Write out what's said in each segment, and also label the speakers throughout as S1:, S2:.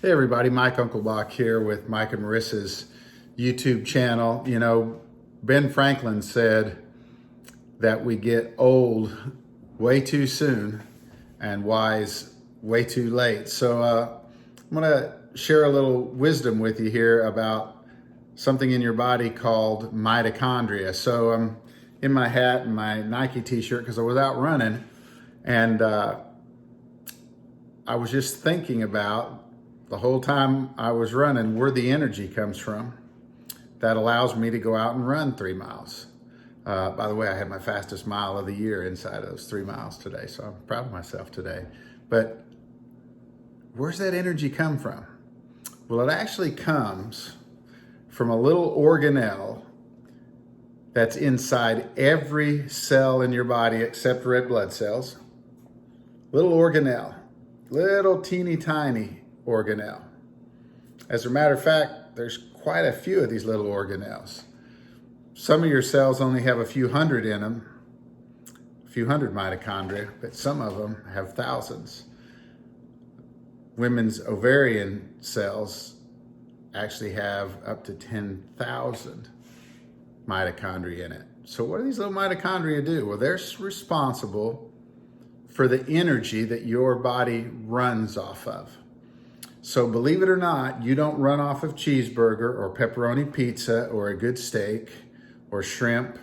S1: Hey everybody, Mike Unclebach here with Mike and Marisa's YouTube channel. You know, Ben Franklin said that we get old way too soon and wise way too late. So I'm gonna share a little wisdom with you here about something in your body called mitochondria. So I'm in my hat and my Nike t-shirt because I was out running, and I was just thinking about the whole time I was running where the energy comes from that allows me to go out and run 3 miles. By the way, I had my fastest mile of the year inside of those 3 miles today, so I'm proud of myself today. But where's that energy come from? Well, it actually comes from a little organelle that's inside every cell in your body except red blood cells. Little organelle, little teeny tiny organelle. As a matter of fact, there's quite a few of these little organelles. Some of your cells only have a few hundred in them, a few hundred mitochondria, but some of them have thousands. Women's ovarian cells actually have up to 10,000 mitochondria in it. So what do these little mitochondria do? Well, they're responsible for the energy that your body runs off of. So believe it or not, you don't run off of cheeseburger or pepperoni pizza or a good steak or shrimp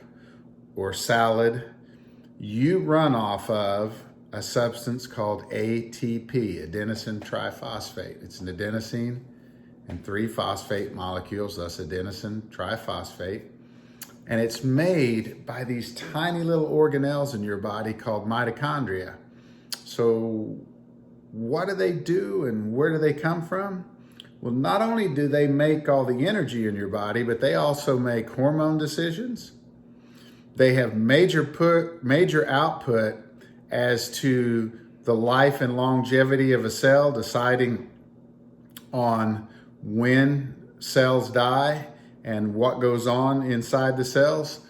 S1: or salad. You run off of a substance called ATP, adenosine triphosphate. It's an adenosine and 3 phosphate molecules, thus adenosine triphosphate. And it's made by these tiny little organelles in your body called mitochondria. So what do they do and where do they come from? Well, not only do they make all the energy in your body, but they also make hormone decisions. They have major output as to the life and longevity of a cell, deciding on when cells die and what goes on inside the cells.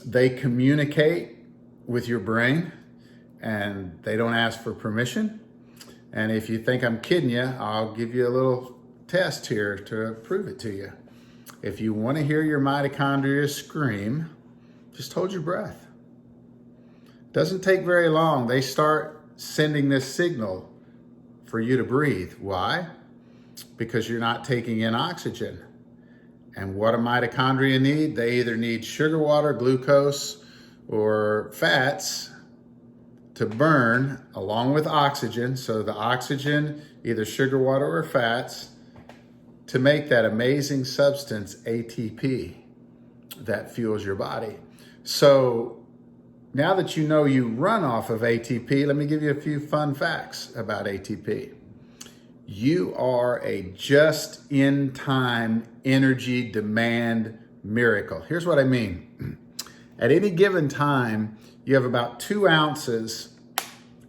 S1: They communicate with your brain and they don't ask for permission. And if you think I'm kidding you, I'll give you a little test here to prove it to you. If you want to hear your mitochondria scream, just hold your breath. Doesn't take very long. They start sending this signal for you to breathe. Why? Because you're not taking in oxygen. And what do mitochondria need? They either need sugar, water, glucose, or fats to burn along with oxygen. So the oxygen, either sugar, water, or fats, to make that amazing substance ATP that fuels your body. So now that you know you run off of ATP, let me give you a few fun facts about ATP. You are a just-in-time energy demand miracle. Here's what I mean. At any given time, you have about 2 ounces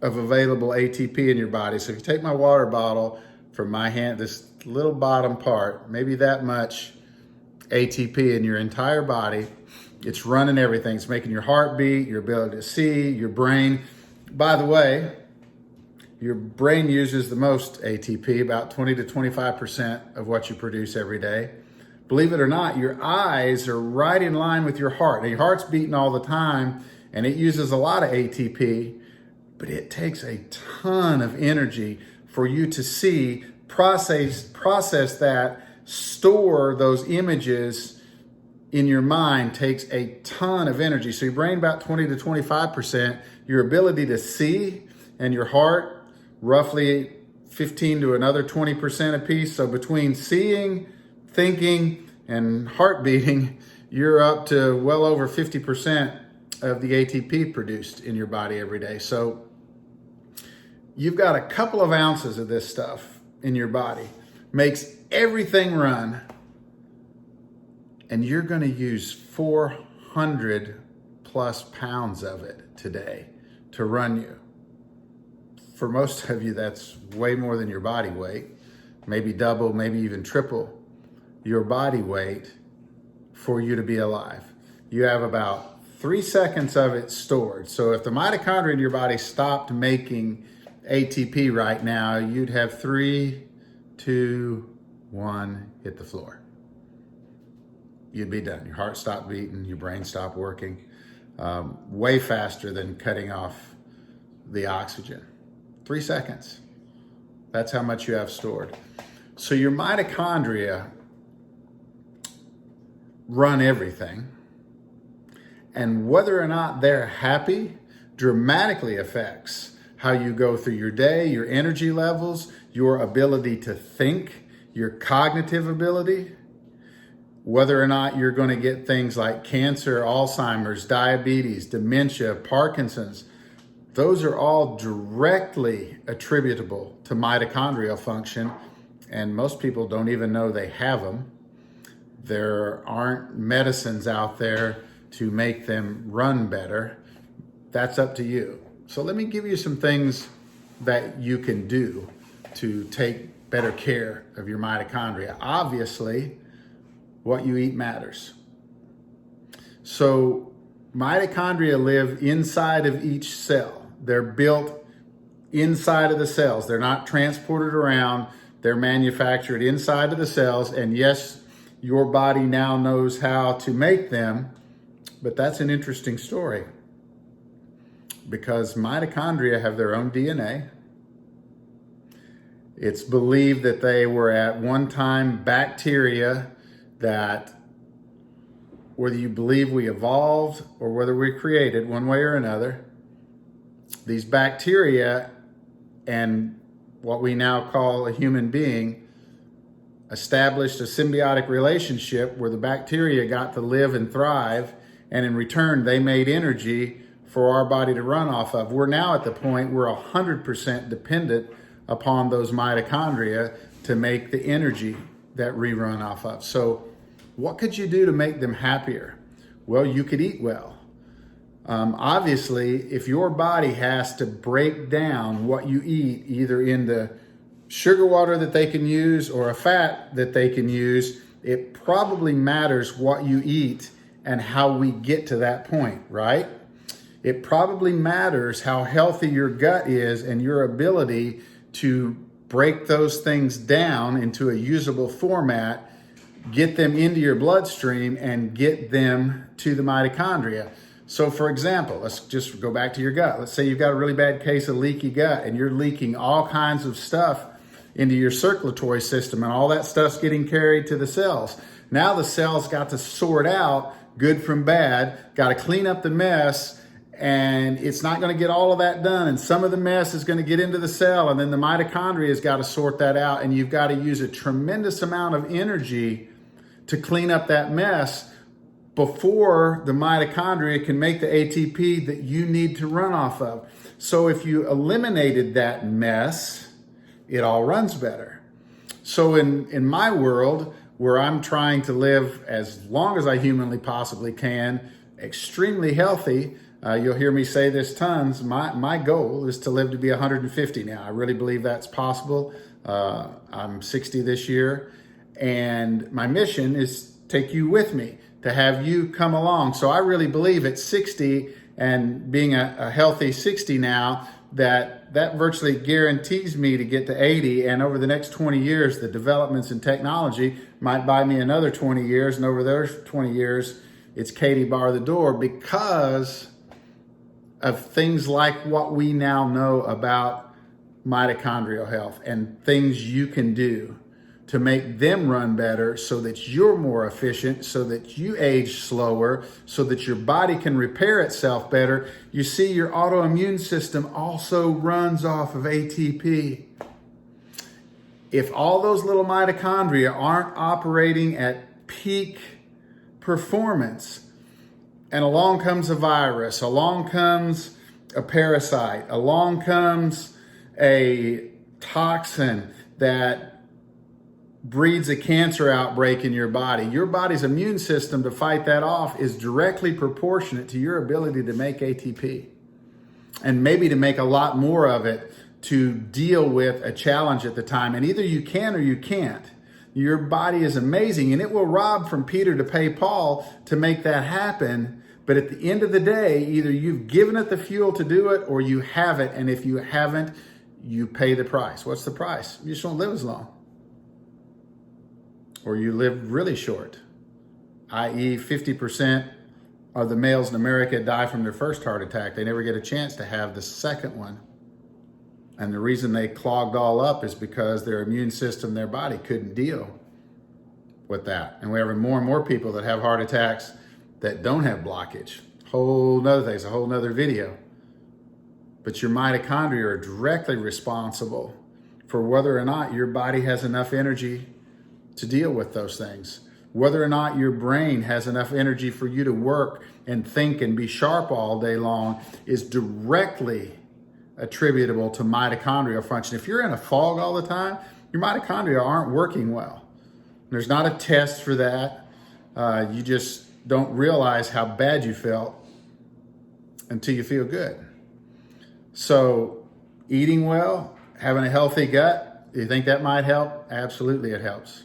S1: of available ATP in your body. So if you take my water bottle from my hand, this little bottom part, maybe that much ATP in your entire body, it's running everything. It's making your heart beat, your ability to see, your brain. By the way, your brain uses the most ATP, about 20 to 25% of what you produce every day. Believe it or not, your eyes are right in line with your heart. Now, your heart's beating all the time, and it uses a lot of ATP, but it takes a ton of energy for you to see, process that, store those images in your mind takes a ton of energy. So your brain about 20 to 25%, your ability to see, and your heart roughly 15 to another 20% apiece. So between seeing, thinking, and heart beating, you're up to well over 50% of the ATP produced in your body every day. So you've got a couple of ounces of this stuff in your body, makes everything run, and you're going to use 400 plus pounds of it today to run you. For most of you, that's way more than your body weight, maybe double, maybe even triple your body weight for you to be alive. You have about 3 seconds of it stored. So if the mitochondria in your body stopped making ATP right now, you'd have 3 2, 1, hit the floor. You'd be done. Your heart stopped beating, your brain stopped working, way faster than cutting off the oxygen. 3 seconds. That's how much you have stored. So your mitochondria run everything. And whether or not they're happy dramatically affects how you go through your day, your energy levels, your ability to think, your cognitive ability, whether or not you're going to get things like cancer, Alzheimer's, diabetes, dementia, Parkinson's. Those are all directly attributable to mitochondrial function, and most people don't even know they have them. There aren't medicines out there to make them run better. That's up to you. So let me give you some things that you can do to take better care of your mitochondria. Obviously, what you eat matters. So mitochondria live inside of each cell. They're built inside of the cells. They're not transported around. They're manufactured inside of the cells. And yes, your body now knows how to make them, but that's an interesting story because mitochondria have their own DNA. It's believed that they were at one time bacteria that, whether you believe we evolved or whether we created one way or another, these bacteria and what we now call a human being established a symbiotic relationship where the bacteria got to live and thrive, and in return they made energy for our body to run off of. We're now at the point we're 100% dependent upon those mitochondria to make the energy that we run off of. So what could you do to make them happier? Well, you could eat well. Obviously, if your body has to break down what you eat, either into sugar water that they can use or a fat that they can use, it probably matters what you eat and how we get to that point, right? It probably matters how healthy your gut is and your ability to break those things down into a usable format, get them into your bloodstream, and get them to the mitochondria. So for example, let's just go back to your gut. Let's say you've got a really bad case of leaky gut and you're leaking all kinds of stuff into your circulatory system, and all that stuff's getting carried to the cells. Now the cells got to sort out good from bad, got to clean up the mess, and it's not going to get all of that done. And some of the mess is going to get into the cell, and then the mitochondria has got to sort that out, and you've got to use a tremendous amount of energy to clean up that mess before the mitochondria can make the ATP that you need to run off of. So if you eliminated that mess, it all runs better. So in my world, where I'm trying to live as long as I humanly possibly can, extremely healthy, you'll hear me say this tons, my goal is to live to be 150 now. I really believe that's possible. I'm 60 this year, and my mission is take you with me, to have you come along. So I really believe at 60 and being a healthy 60 now, that virtually guarantees me to get to 80. And over the next 20 years, the developments in technology might buy me another 20 years. And over those 20 years, it's Katie bar the door, because of things like what we now know about mitochondrial health and things you can do to make them run better so that you're more efficient, so that you age slower, so that your body can repair itself better. You see, your autoimmune system also runs off of ATP. If all those little mitochondria aren't operating at peak performance, and along comes a virus, along comes a parasite, along comes a toxin that breeds a cancer outbreak in your body, your body's immune system to fight that off is directly proportionate to your ability to make ATP, and maybe to make a lot more of it to deal with a challenge at the time. And either you can or you can't. Your body is amazing, and it will rob from Peter to pay Paul to make that happen. But at the end of the day, either you've given it the fuel to do it or you haven't. And if you haven't, you pay the price. What's the price? You just won't live as long. or you live really short, i.e. 50% of the males in America die from their first heart attack. They never get a chance to have the second one. And the reason they clogged all up is because their immune system, their body couldn't deal with that. And we're having more and more people that have heart attacks that don't have blockage. Whole nother thing, it's a whole nother video. But your mitochondria are directly responsible for whether or not your body has enough energy to deal with those things. Whether or not your brain has enough energy for you to work and think and be sharp all day long is directly attributable to mitochondrial function. If you're in a fog all the time, your mitochondria aren't working well. There's not a test for that. You just don't realize how bad you felt until you feel good. So eating well, having a healthy gut, do you think that might help? Absolutely, it helps.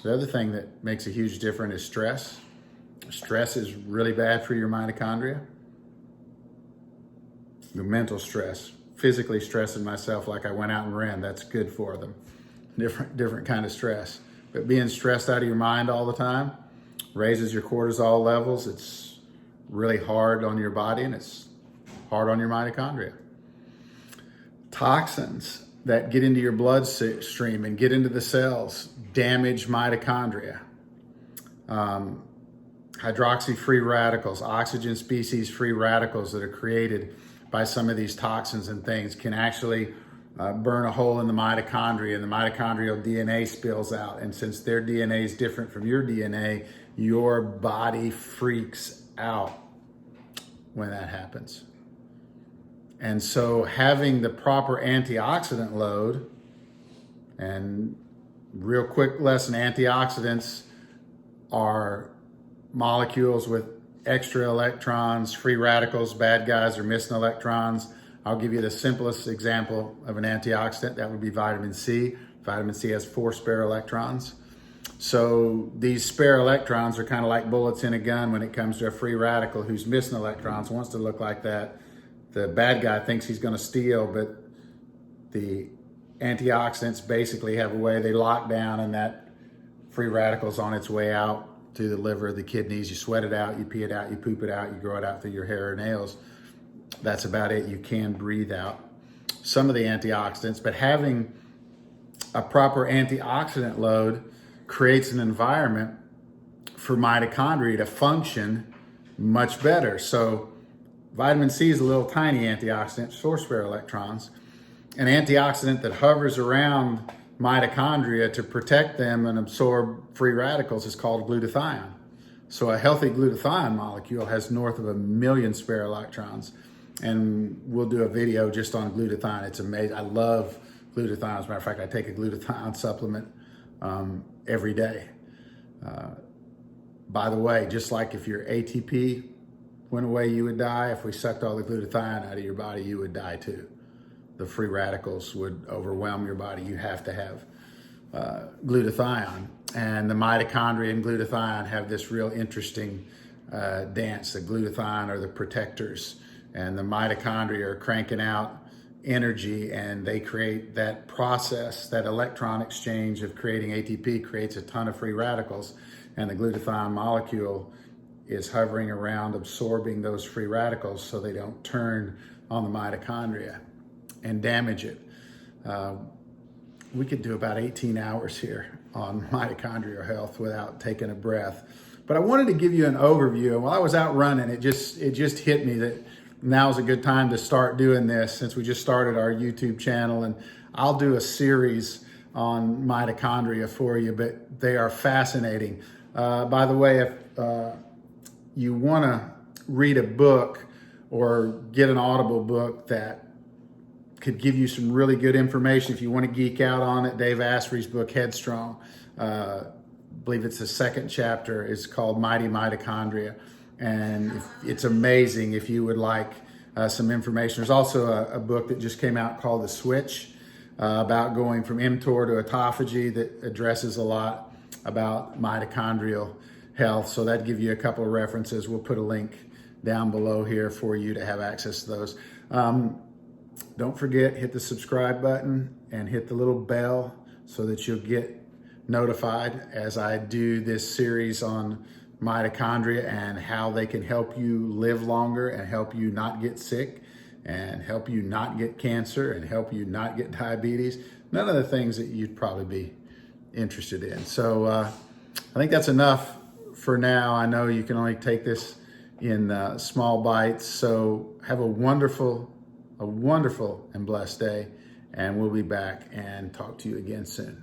S1: The other thing that makes a huge difference is stress. Stress is really bad for your mitochondria. The mental stress, physically stressing myself like I went out and ran, that's good for them. Different kind of stress. But being stressed out of your mind all the time raises your cortisol levels. It's really hard on your body and it's hard on your mitochondria. Toxins that get into your bloodstream and get into the cells damage mitochondria. Hydroxy-free radicals, oxygen species free radicals that are created by some of these toxins and things can actually burn a hole in the mitochondria, and the mitochondrial DNA spills out. And since their DNA is different from your DNA, your body freaks out when that happens. And so having the proper antioxidant load, and real quick lesson, antioxidants are molecules with extra electrons, free radicals, bad guys are missing electrons. I'll give you the simplest example of an antioxidant. That would be vitamin C. Vitamin C has 4 spare electrons. So these spare electrons are kind of like bullets in a gun when it comes to a free radical who's missing electrons, wants to look like that. The bad guy thinks he's going to steal, but the antioxidants basically have a way they lock down, and that free radical's on its way out to the liver, the kidneys. You sweat it out, you pee it out, you poop it out, you grow it out through your hair or nails. That's about it. You can breathe out some of the antioxidants, but having a proper antioxidant load creates an environment for mitochondria to function much better. So vitamin C is a little tiny antioxidant, 4 spare electrons. An antioxidant that hovers around mitochondria to protect them and absorb free radicals is called glutathione. So a healthy glutathione molecule has north of 1 million spare electrons. And we'll do a video just on glutathione. It's amazing. I love glutathione. As a matter of fact, I take a glutathione supplement every day. By the way, just like if your ATP went away, you would die. If we sucked all the glutathione out of your body, you would die too. The free radicals would overwhelm your body. You have to have glutathione. And the mitochondria and glutathione have this real interesting dance. The glutathione are the protectors, and the mitochondria are cranking out energy, and they create that process, that electron exchange of creating ATP creates a ton of free radicals, and the glutathione molecule is hovering around absorbing those free radicals so they don't turn on the mitochondria and damage it. We could do about 18 hours here on mitochondrial health without taking a breath. But I wanted to give you an overview. And while I was out running, it just hit me that now's a good time to start doing this, since we just started our YouTube channel. And I'll do a series on mitochondria for you, but they are fascinating. By the way, if you want to read a book or get an Audible book that could give you some really good information, if you want to geek out on it, Dave Asprey's book, Headstrong, I believe it's the second chapter, is called Mighty Mitochondria. And it's amazing if you would like some information. There's also a book that just came out called The Switch, about going from mTOR to autophagy, that addresses a lot about mitochondrial health. So that'd give you a couple of references. We'll put a link down below here for you to have access to those. Don't forget, hit the subscribe button and hit the little bell so that you'll get notified as I do this series on mitochondria and how they can help you live longer and help you not get sick and help you not get cancer and help you not get diabetes. None of the things that you'd probably be interested in. So I think that's enough for now. I know you can only take this in small bites. So have a wonderful and blessed day, and we'll be back and talk to you again soon.